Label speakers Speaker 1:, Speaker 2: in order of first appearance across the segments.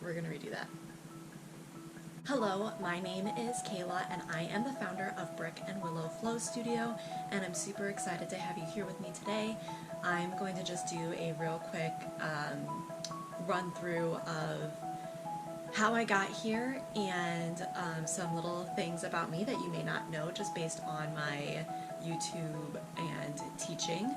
Speaker 1: we're gonna redo that. Hello, my name is Kayla and I am the founder of Brick and Willow Flow Studio, and I'm super excited to have you here with me today. I'm going to just do a real quick run through of how I got here and some little things about me that you may not know just based on my YouTube and teaching.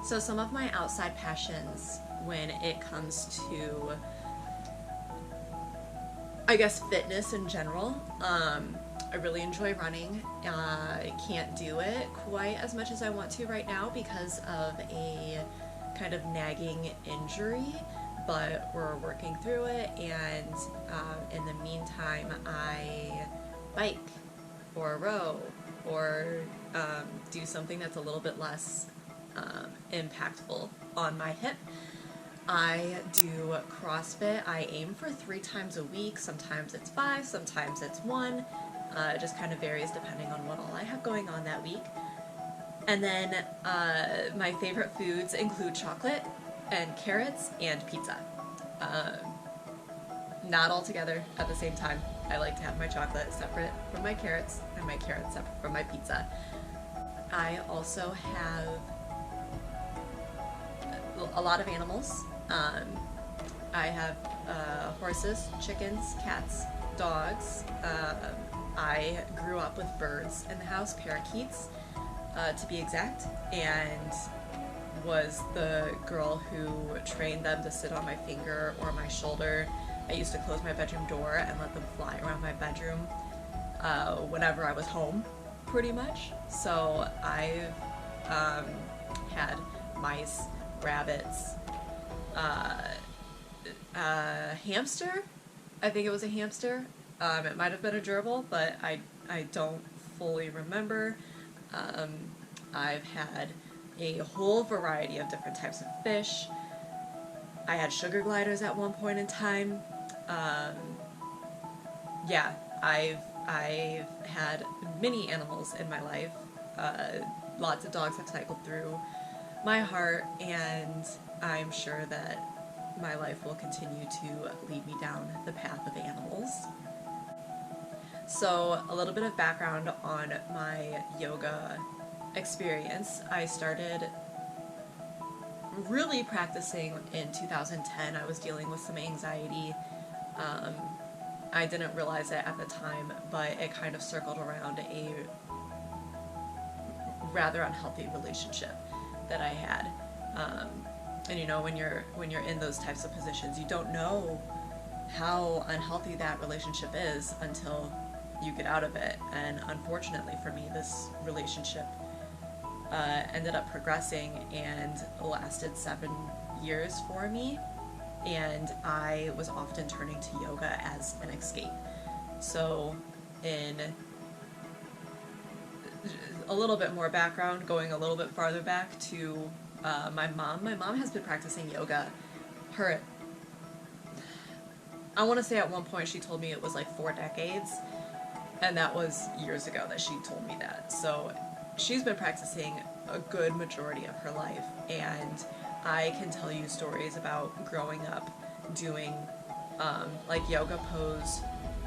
Speaker 1: So some of my outside passions when it comes to, I guess, fitness in general, I really enjoy running. I can't do it quite as much as I want to right now because of a kind of nagging injury, but we're working through it, and in the meantime I bike or row or do something that's a little bit less impactful on my hip. I do CrossFit. I aim for 3 times a week. Sometimes it's 5, sometimes it's 1. It just kind of varies depending on what all I have going on that week. And then my favorite foods include chocolate and carrots and pizza. Not all together at the same time. I like to have my chocolate separate from my carrots and my carrots separate from my pizza. I also have a lot of animals. I have horses, chickens, cats, dogs. I grew up with birds in the house, parakeets to be exact, and was the girl who trained them to sit on my finger or my shoulder. I used to close my bedroom door and let them fly around my bedroom whenever I was home, pretty much. So I've had mice, rabbits, hamster. I think it was a hamster. It might have been a gerbil, but I don't fully remember. I've had a whole variety of different types of fish. I had sugar gliders at one point in time. Yeah, I've had many animals in my life. Lots of dogs have cycled through my heart, and I'm sure that my life will continue to lead me down the path of animals. So a little bit of background on my yoga experience. I started really practicing in 2010. I was dealing with some anxiety. I didn't realize it at the time, but it kind of circled around a rather unhealthy relationship that I had. And you know, when you're in those types of positions, you don't know how unhealthy that relationship is until you get out of it. And unfortunately for me, this relationship ended up progressing and lasted 7 years for me, and I was often turning to yoga as an escape. So in a little bit more background, going a little bit farther back to my mom has been practicing yoga. I want to say at one point she told me it was like 4 decades, and that was years ago that she told me that. So she's been practicing a good majority of her life, and I can tell you stories about growing up doing like yoga pose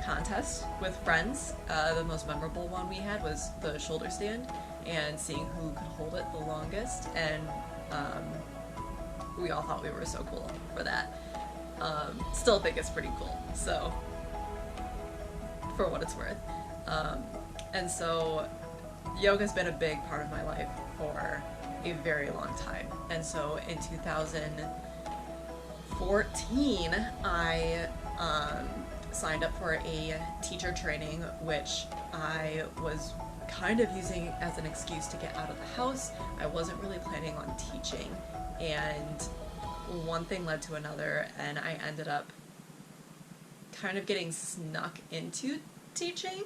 Speaker 1: contests with friends. The most memorable one we had was the shoulder stand, and seeing who could hold it the longest, and we all thought we were so cool for that. Still think it's pretty cool, so for what it's worth. And so yoga's been a big part of my life for a very long time. And so in 2014, I signed up for a teacher training, which I was kind of using as an excuse to get out of the house. I wasn't really planning on teaching, and one thing led to another, and I ended up kind of getting snuck into teaching,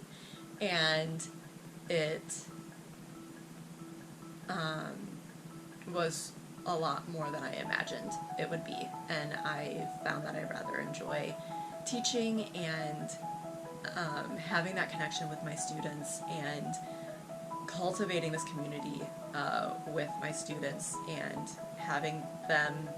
Speaker 1: and it was a lot more than I imagined it would be, and I found that I rather enjoy teaching and having that connection with my students and cultivating this community with my students and having them.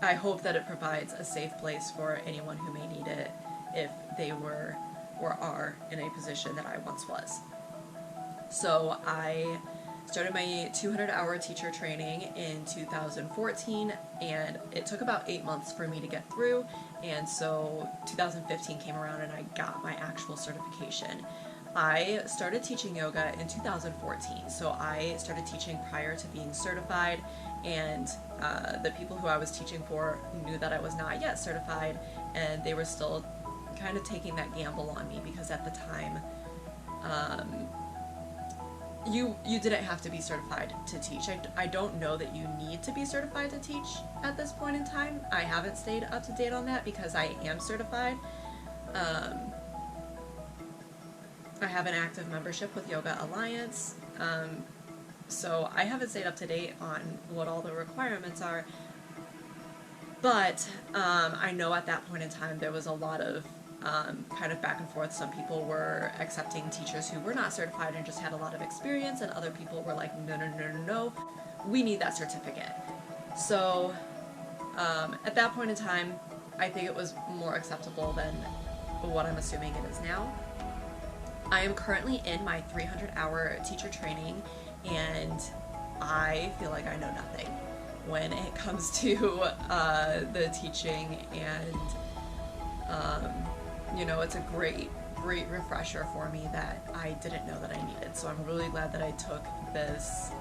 Speaker 1: I hope that it provides a safe place for anyone who may need it if they were or are in a position that I once was. So I started my 200-hour teacher training in 2014, and it took about 8 months for me to get through, and so 2015 came around and I got my actual certification. I started teaching yoga in 2014, so I started teaching prior to being certified, and the people who I was teaching for knew that I was not yet certified, and they were still kind of taking that gamble on me because at the time, you didn't have to be certified to teach. I don't know that you need to be certified to teach at this point in time. I haven't stayed up to date on that because I am certified. I have an active membership with Yoga Alliance, so I haven't stayed up to date on what all the requirements are, but I know at that point in time there was a lot of kind of back and forth. Some people were accepting teachers who were not certified and just had a lot of experience, and other people were like, no, no, no, no, no, we need that certificate. So at that point in time, I think it was more acceptable than what I'm assuming it is now. I am currently in my 300-hour teacher training, and I feel like I know nothing when it comes to the teaching, and you know, it's a great refresher for me that I didn't know that I needed. So I'm really glad that I took this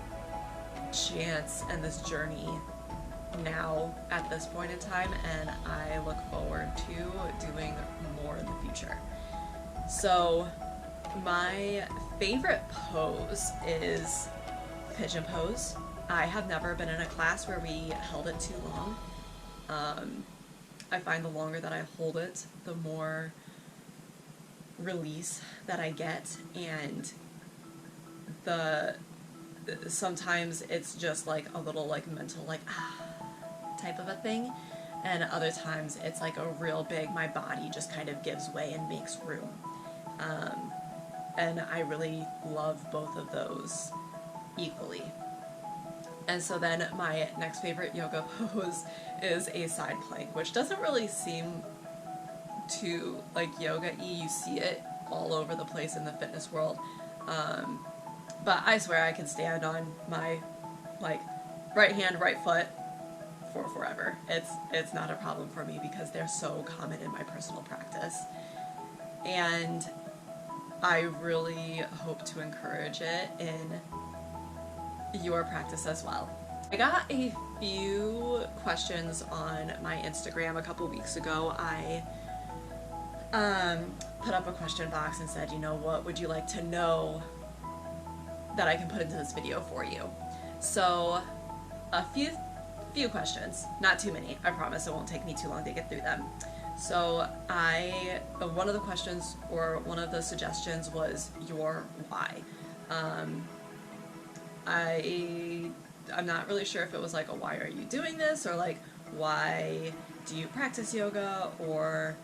Speaker 1: chance and this journey now at this point in time, and I look forward to doing more in the future. So my favorite pose is pigeon pose. I have never been in a class where we held it too long. I find the longer that I hold it, the more release that I get, and sometimes it's just like a little like mental like type of a thing, and other times it's like a real big, my body just kind of gives way and makes room. And I really love both of those equally. And so then my next favorite yoga pose is a side plank, which doesn't really seem too like yoga-y. You see it all over the place in the fitness world. But I swear I can stand on my like right hand, right foot for forever. It's not a problem for me because they're so common in my personal practice. And I really hope to encourage it in your practice as well. I got a few questions on my Instagram a couple weeks ago. I put up a question box and said, you know, what would you like to know that I can put into this video for you? So a few questions, not too many. I promise it won't take me too long to get through them. So one of the questions or one of the suggestions was your why. I'm not really sure if it was like a why are you doing this, or like why do you practice yoga, or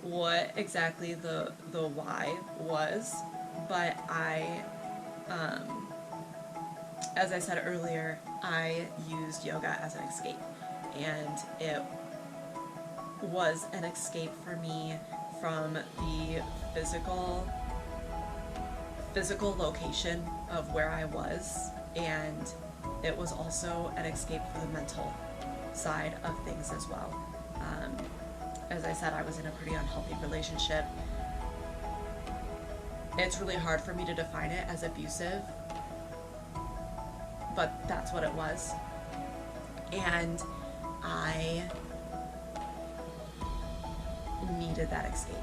Speaker 1: what exactly the why was, but as I said earlier, I used yoga as an escape, and it was an escape for me from the physical location of where I was, and it was also an escape for the mental side of things as well. As I said, I was in a pretty unhealthy relationship. It's really hard for me to define it as abusive, but that's what it was. And I needed that escape.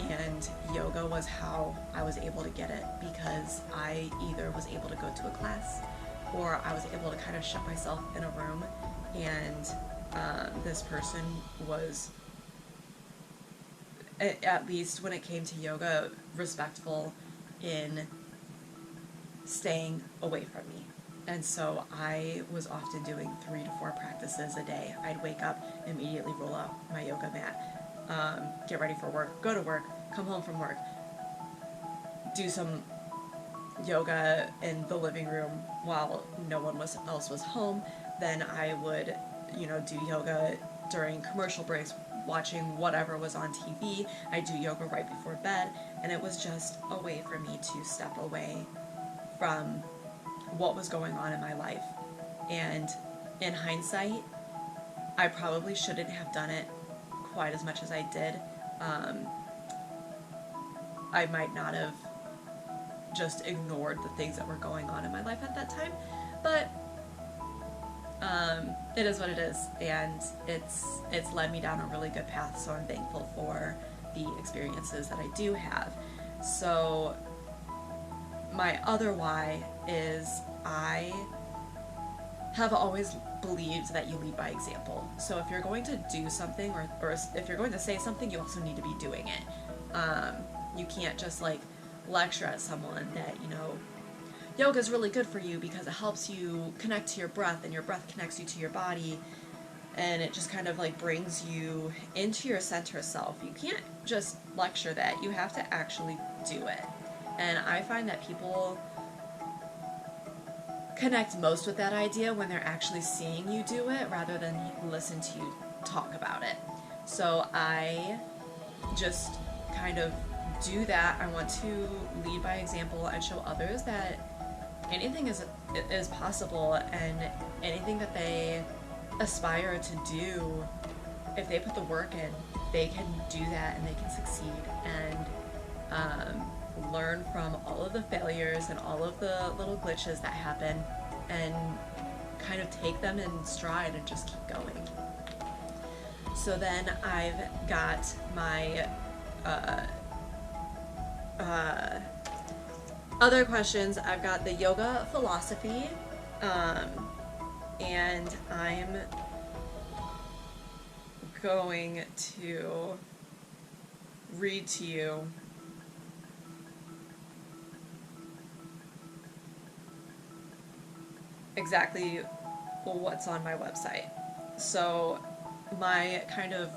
Speaker 1: And yoga was how I was able to get it, because I either was able to go to a class or I was able to kind of shut myself in a room, and this person was, at least when it came to yoga, respectful in staying away from me. And so I was often doing 3 to 4 practices a day. I'd wake up, immediately roll out my yoga mat, get ready for work, go to work, come home from work, do some yoga in the living room while no one else was home. Then I would, do yoga during commercial breaks, watching whatever was on TV. I do yoga right before bed, and it was just a way for me to step away from what was going on in my life. And in hindsight, I probably shouldn't have done it quite as much as I did. I might not have just ignored the things that were going on in my life at that time, but it is what it is, and it's led me down a really good path, so I'm thankful for the experiences that I do have. So my other why is I have always believed that you lead by example. So if you're going to do something, or if you're going to say something, you also need to be doing it. You can't just lecture at someone that, yoga is really good for you because it helps you connect to your breath, and your breath connects you to your body, and it just kind of brings you into your center self. You can't just lecture that. You have to actually do it. And I find that people connect most with that idea when they're actually seeing you do it rather than listen to you talk about it. So I just kind of do that. I want to lead by example and show others that anything is possible, and anything that they aspire to do, if they put the work in, they can do that and they can succeed, and learn from all of the failures and all of the little glitches that happen, and kind of take them in stride and just keep going. So then I've got my other questions. I've got the yoga philosophy, and I'm going to read to you exactly what's on my website. So my kind of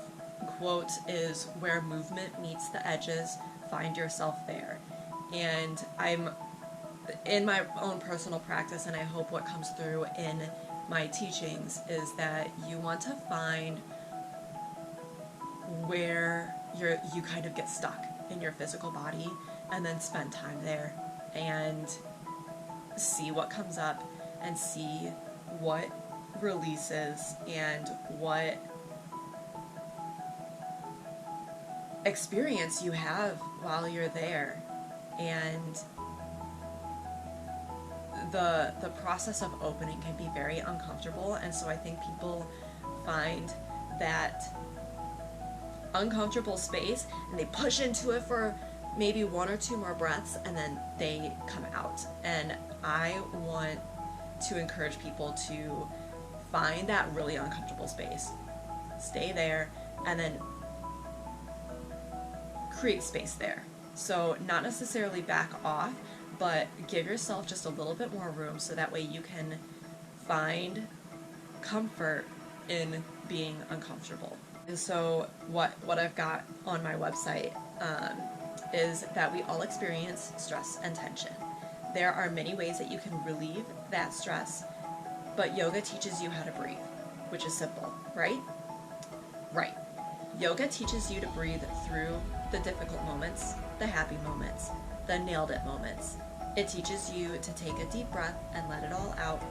Speaker 1: quote is, "Where movement meets the edges, find yourself there." And I'm in my own personal practice, and I hope what comes through in my teachings is that you want to find where you kind of get stuck in your physical body, and then spend time there and see what comes up, and see what releases and what experience you have while you're there. And the process of opening can be very uncomfortable, and so I think people find that uncomfortable space and they push into it for maybe 1 or 2 more breaths, and then they come out. And I want to encourage people to find that really uncomfortable space, stay there, and then create space there. So not necessarily back off, but give yourself just a little bit more room, so that way you can find comfort in being uncomfortable. And so what I've got on my website is that we all experience stress and tension. There are many ways that you can relieve that stress, but yoga teaches you how to breathe, which is simple, right? Right. Yoga teaches you to breathe through the difficult moments, the happy moments, the nailed it moments. It teaches you to take a deep breath and let it all out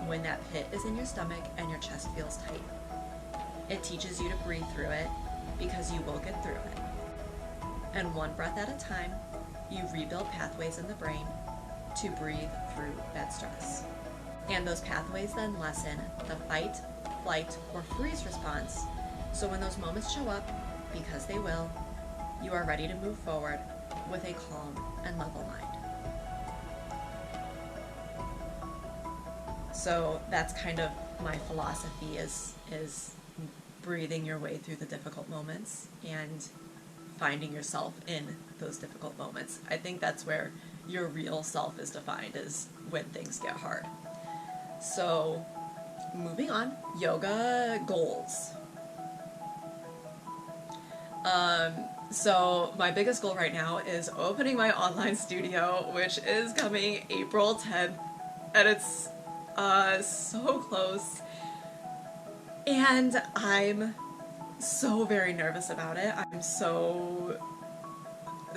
Speaker 1: when that pit is in your stomach and your chest feels tight. It teaches you to breathe through it, because you will get through it. And one breath at a time, you rebuild pathways in the brain to breathe through that stress. And those pathways then lessen the fight, flight, or freeze response. So when those moments show up, because they will, you are ready to move forward with a calm and level mind. So that's kind of my philosophy, is breathing your way through the difficult moments and finding yourself in those difficult moments. I think that's where your real self is defined, is when things get hard. So, moving on, yoga goals. So my biggest goal right now is opening my online studio, which is coming April 10th, and it's so close. And I'm so very nervous about it. I'm so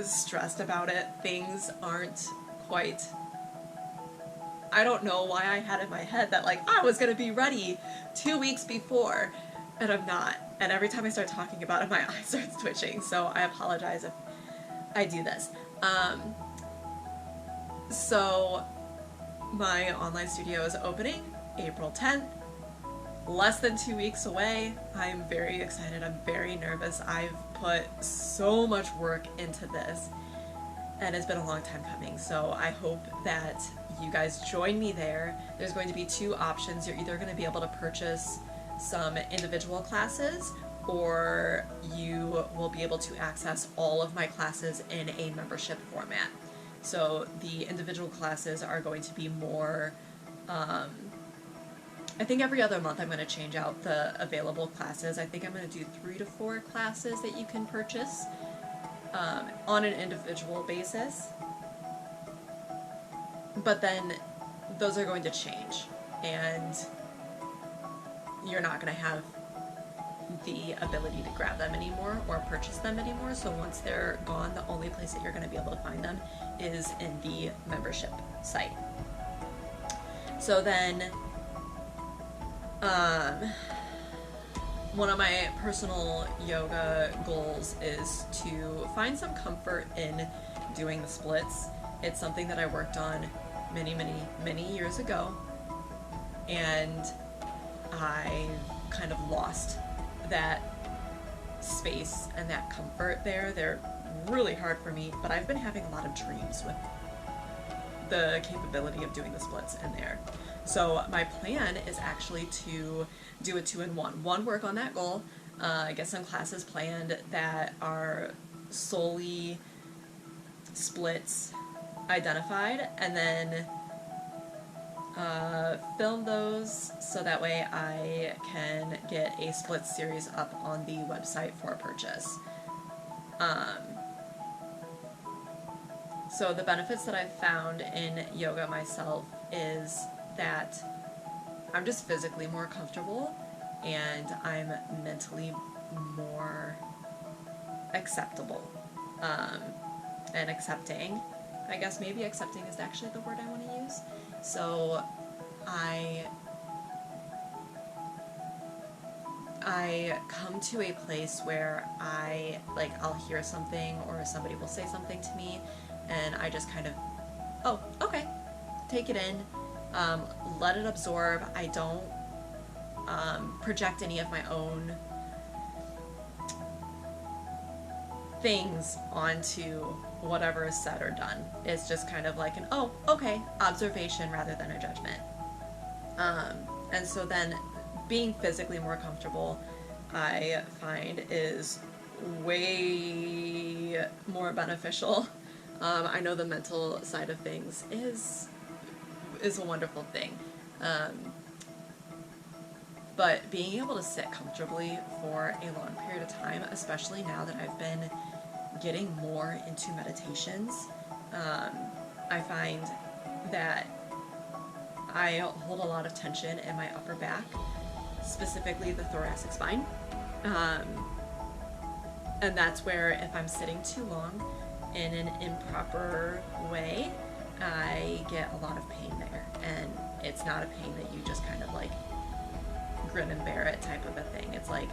Speaker 1: stressed about it. Things aren't quite... I don't know why I had in my head that, like, I was gonna be ready 2 weeks before, and I'm not. And every time I start talking about it, my eye starts twitching, so I apologize if I do this. So my online studio is opening April 10th, less than 2 weeks away. I'm very excited, I'm very nervous. I've put so much work into this, and it's been a long time coming, so I hope that you guys join me there. There's going to be 2 options. You're either going to be able to purchase some individual classes, or you will be able to access all of my classes in a membership format. So the individual classes are going to be more, I think every other month I'm going to change out the available classes. I think I'm going to do 3 to 4 classes that you can purchase on an individual basis. But then those are going to change, and you're not going to have the ability to grab them anymore or purchase them anymore. So once they're gone, the only place that you're going to be able to find them is in the membership site. So then one of my personal yoga goals is to find some comfort in doing the splits. It's something that I worked on many years ago, and I kind of lost that space and that comfort there. They're really hard for me, but I've been having a lot of dreams with the capability of doing the splits in there. So my plan is actually to do a 2-in-1. One, work on that goal, get some classes planned that are solely splits identified, and then film those so that way I can get a split series up on the website for purchase. So the benefits that I've found in yoga myself is that I'm just physically more comfortable, and I'm mentally more acceptable and accepting. I guess maybe accepting is actually the word I want to use. So I come to a place where I'll hear something or somebody will say something to me, and I just kind of, oh, okay, take it in, let it absorb. I don't project any of my own things onto whatever is said or done. It's just kind of like an, oh, okay, observation rather than a judgment. And so then being physically more comfortable, I find, is way more beneficial. I know the mental side of things is a wonderful thing. But being able to sit comfortably for a long period of time, especially now that I've been getting more into meditations, I find that I hold a lot of tension in my upper back, specifically the thoracic spine. And that's where, if I'm sitting too long in an improper way, I get a lot of pain there. And it's not a pain that you just kind of like grin and bear it type of a thing. It's like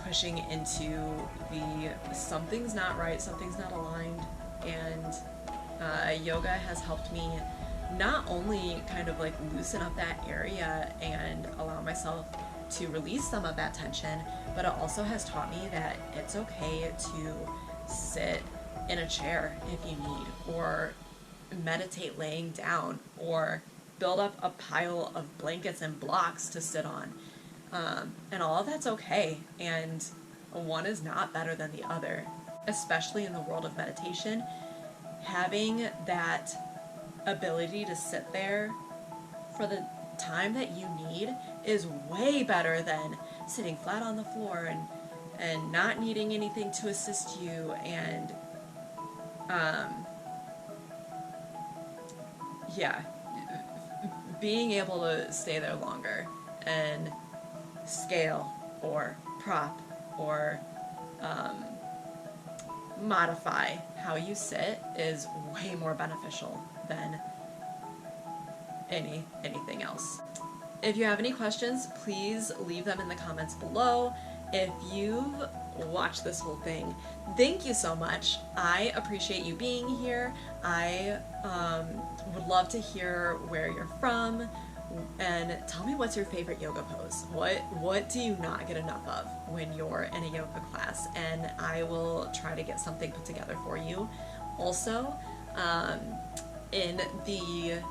Speaker 1: pushing into the something's not right, something's not aligned, and yoga has helped me not only kind of like loosen up that area and allow myself to release some of that tension, but it also has taught me that it's okay to sit in a chair if you need, or meditate laying down, or build up a pile of blankets and blocks to sit on. And all of that's okay, and one is not better than the other. especially in the world of meditation, having that ability to sit there for the time that you need is way better than sitting flat on the floor and not needing anything to assist you, and yeah, being able to stay there longer and scale or prop or modify how you sit is way more beneficial than anything else. If you have any questions, please leave them in the comments below. If you've watched this whole thing, thank you so much. I appreciate you being here. I would love to hear where you're from, and tell me what's your favorite yoga pose. What do you not get enough of when you're in a yoga class, and I will try to get something put together for you. Also, in the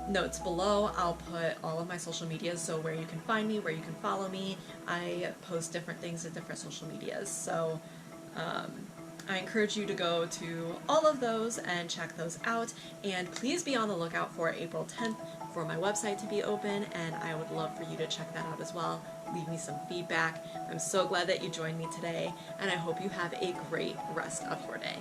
Speaker 1: notes below, I'll put all of my social medias, so where you can find me, where you can follow me. I post different things at different social medias, so I encourage you to go to all of those and check those out, and please be on the lookout for April 10th for my website to be open, and I would love for you to check that out as well. Leave me some feedback. I'm so glad that you joined me today, and I hope you have a great rest of your day.